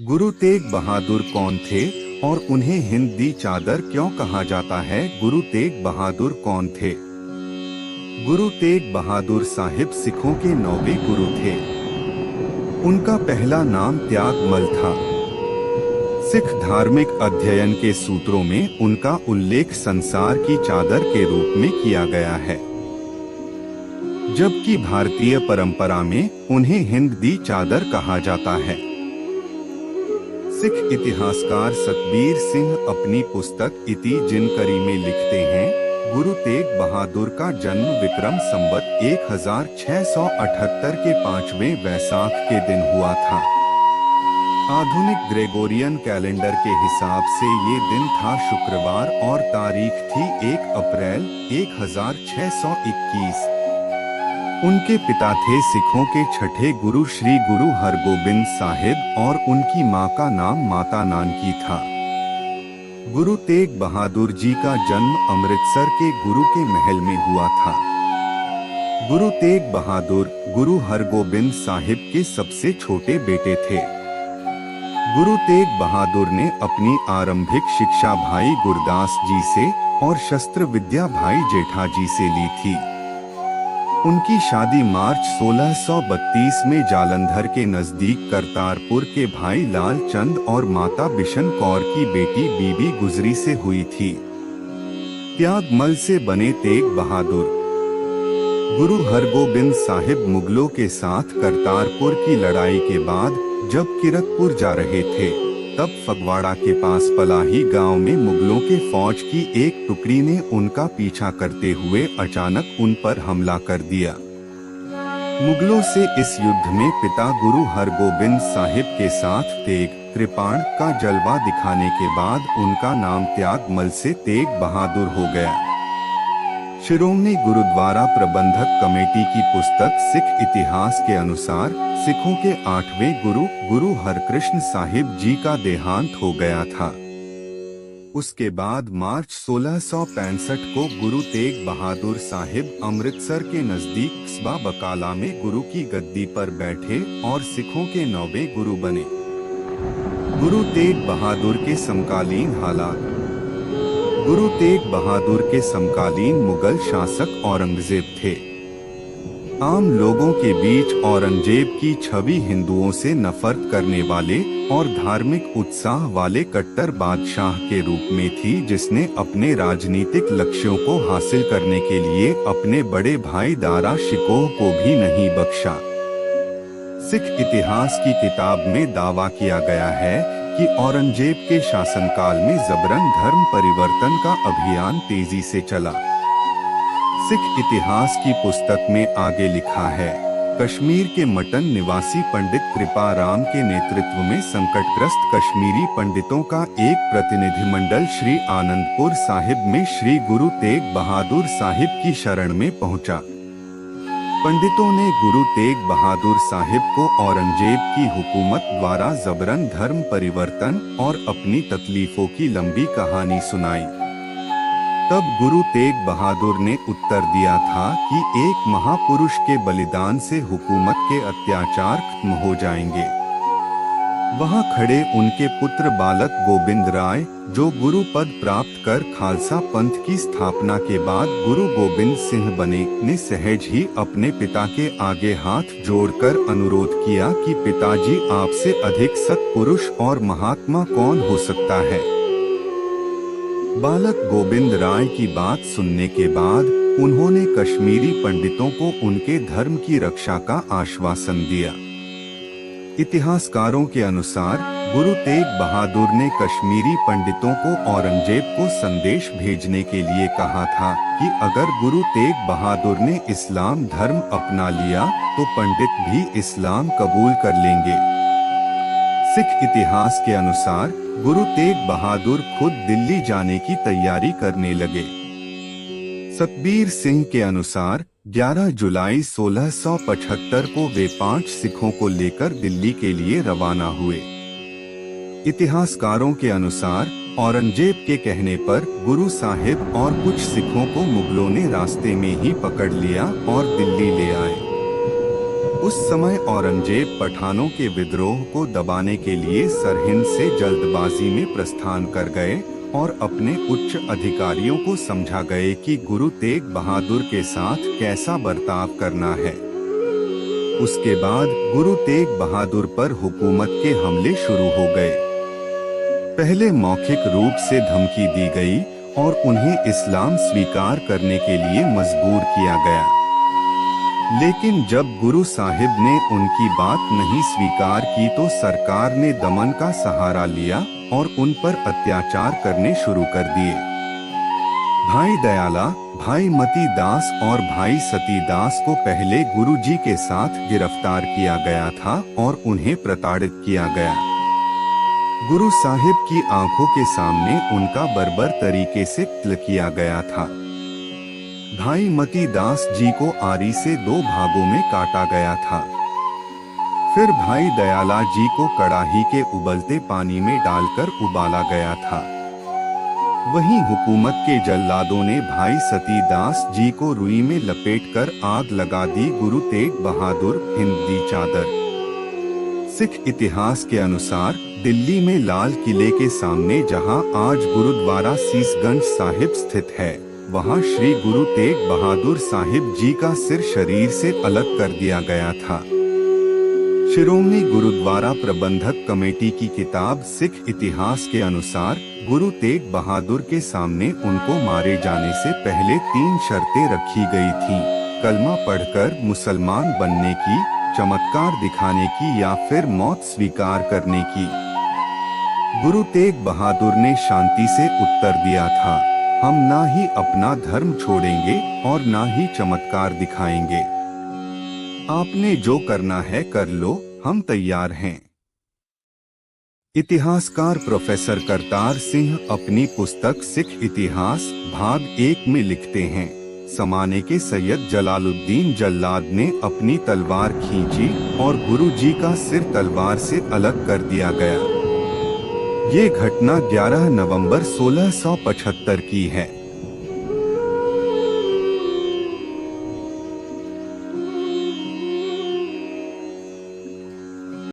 गुरु तेग बहादुर कौन थे और उन्हें हिंद दी चादर क्यों कहा जाता है? गुरु तेग बहादुर कौन थे? गुरु तेग बहादुर साहिब सिखों के 9वें गुरु थे। उनका पहला नाम त्यागमल था। सिख धार्मिक अध्ययन के सूत्रों में उनका उल्लेख संसार की चादर के रूप में किया गया है, जबकि भारतीय परंपरा में उन्हें हिंद दी चादर कहा जाता है। सिख इतिहासकार सतबीर सिंह अपनी पुस्तक इति जिनकरी में लिखते हैं, गुरु तेग बहादुर का जन्म विक्रम संवत 1678 के 5वें वैसाख के दिन हुआ था। आधुनिक ग्रेगोरियन कैलेंडर के हिसाब से ये दिन था शुक्रवार और तारीख थी 1 अप्रैल 1621। उनके पिता थे सिखों के छठे गुरु श्री गुरु हरगोबिंद साहिब और उनकी मां का नाम माता नानकी था। गुरु तेग बहादुर जी का जन्म अमृतसर के गुरु के महल में हुआ था। गुरु तेग बहादुर गुरु हरगोबिंद साहिब के सबसे छोटे बेटे थे। गुरु तेग बहादुर ने अपनी आरंभिक शिक्षा भाई गुरदास जी से और शस्त्र विद्या भाई जेठा जी से ली थी। उनकी शादी मार्च 1632 में जालंधर के नजदीक करतारपुर के भाई लाल चंद और माता बिशन कौर की बेटी बीबी गुजरी से हुई थी। त्यागमल से बने तेग बहादुर। गुरु हरगोबिंद साहिब मुगलों के साथ करतारपुर की लड़ाई के बाद जब किरतपुर जा रहे थे, तब फगवाड़ा के पास पलाही गांव में मुगलों के फौज की एक टुकड़ी ने उनका पीछा करते हुए अचानक उन पर हमला कर दिया। मुगलों से इस युद्ध में पिता गुरु हरगोबिंद साहिब के साथ तेग कृपाण का जलवा दिखाने के बाद उनका नाम त्यागमल से तेग बहादुर हो गया। शिरोमणि गुरुद्वारा प्रबंधक कमेटी की पुस्तक सिख इतिहास के अनुसार सिखों के 8वें गुरु गुरु हरकृष्ण साहिब जी का देहांत हो गया था। उसके बाद मार्च 1665 को गुरु तेग बहादुर साहिब अमृतसर के नजदीक कस्बा बकाला में गुरु की गद्दी पर बैठे और सिखों के 9वें गुरु बने। गुरु तेग बहादुर के समकालीन हालात। गुरु तेग बहादुर के समकालीन मुगल शासक औरंगजेब थे। आम लोगों के बीच औरंगजेब की छवि हिंदुओं से नफरत करने वाले और धार्मिक उत्साह वाले कट्टर बादशाह के रूप में थी, जिसने अपने राजनीतिक लक्ष्यों को हासिल करने के लिए अपने बड़े भाई दारा शिकोह को भी नहीं बख्शा। सिख इतिहास की किताब में दावा किया गया है कि औरंगजेब के शासनकाल में जबरन धर्म परिवर्तन का अभियान तेजी से चला। सिख इतिहास की पुस्तक में आगे लिखा है, कश्मीर के मटन निवासी पंडित कृपाराम के नेतृत्व में संकटग्रस्त कश्मीरी पंडितों का एक प्रतिनिधिमंडल श्री आनंदपुर साहिब में श्री गुरु तेग बहादुर साहिब की शरण में पहुंचा। पंडितों ने गुरु तेग बहादुर साहिब को औरंगजेब की हुकूमत द्वारा जबरन धर्म परिवर्तन और अपनी तकलीफों की लंबी कहानी सुनाई। तब गुरु तेग बहादुर ने उत्तर दिया था कि एक महापुरुष के बलिदान से हुकूमत के अत्याचार खत्म हो जाएंगे। वहां खड़े उनके पुत्र बालक गोविंद राय, जो गुरु पद प्राप्त कर खालसा पंथ की स्थापना के बाद गुरु गोविंद सिंह बने, ने सहज ही अपने पिता के आगे हाथ जोड़कर अनुरोध किया कि पिताजी, आपसे अधिक सत्पुरुष और महात्मा कौन हो सकता है। बालक गोविंद राय की बात सुनने के बाद उन्होंने कश्मीरी पंडितों को उनके धर्म की रक्षा का आश्वासन दिया। इतिहासकारों के अनुसार गुरु तेग बहादुर ने कश्मीरी पंडितों को औरंगजेब को संदेश भेजने के लिए कहा था कि अगर गुरु तेग बहादुर ने इस्लाम धर्म अपना लिया तो पंडित भी इस्लाम कबूल कर लेंगे। सिख इतिहास के अनुसार गुरु तेग बहादुर खुद दिल्ली जाने की तैयारी करने लगे। सतबीर सिंह के अनुसार 11 जुलाई 1675 को वे 5 सिखों को लेकर दिल्ली के लिए रवाना हुए। इतिहासकारों के अनुसार औरंगजेब के कहने पर गुरु साहिब और कुछ सिखों को मुगलों ने रास्ते में ही पकड़ लिया और दिल्ली ले आए। उस समय औरंगजेब पठानों के विद्रोह को दबाने के लिए सरहिंद से जल्दबाजी में प्रस्थान कर गए और अपने उच्च अधिकारियों को समझा गए कि गुरु तेग बहादुर के साथ कैसा बर्ताव करना है। उसके बाद गुरु तेग बहादुर पर हुकूमत के हमले शुरू हो गए। पहले मौखिक रूप से धमकी दी गई और उन्हें इस्लाम स्वीकार करने के लिए मजबूर किया गया। लेकिन जब गुरु साहिब ने उनकी बात नहीं स्वीकार की तो सरकार ने दमन का सहारा लिया और उन पर अत्याचार करने शुरू कर दिए। भाई दयाला, भाई मती दास और भाई सती दास को पहले गुरुजी के साथ गिरफ्तार किया गया था और उन्हें प्रताड़ित किया गया। गुरु साहिब की आंखों के सामने उनका बर्बर तरीके से कत्ल किया गया था। भाई मती दास जी को आरी से 2 भागों में काटा गया था। फिर भाई दयाला जी को कड़ाही के उबलते पानी में डालकर उबाला गया था। वहीं हुकूमत के जल्लादों ने भाई सती दास जी को रुई में लपेटकर आग लगा दी। गुरु तेग बहादुर हिंदी चादर। सिख इतिहास के अनुसार दिल्ली में लाल किले के सामने जहां आज गुरुद्वारा सीसगंज साहिब स्थित है, वहां श्री गुरु तेग बहादुर साहिब जी का सिर शरीर से अलग कर दिया गया था। शिरोमणि गुरुद्वारा प्रबंधक कमेटी की किताब सिख इतिहास के अनुसार गुरु तेग बहादुर के सामने उनको मारे जाने से पहले 3 शर्तें रखी गई थीं: कलमा पढ़कर मुसलमान बनने की, चमत्कार दिखाने की या फिर मौत स्वीकार करने की। गुरु तेग बहादुर ने शांति से उत्तर दिया था, हम ना ही अपना धर्म छोड़ेंगे और ना ही चमत्कार दिखाएंगे। आपने जो करना है कर लो, हम तैयार हैं। इतिहासकार प्रोफेसर करतार सिंह अपनी पुस्तक सिख इतिहास भाग 1 में लिखते हैं, ज़माने के सैयद जलालुद्दीन जल्लाद ने अपनी तलवार खींची और गुरुजी का सिर तलवार से अलग कर दिया गया। ये घटना 11 नवंबर 1675 की है।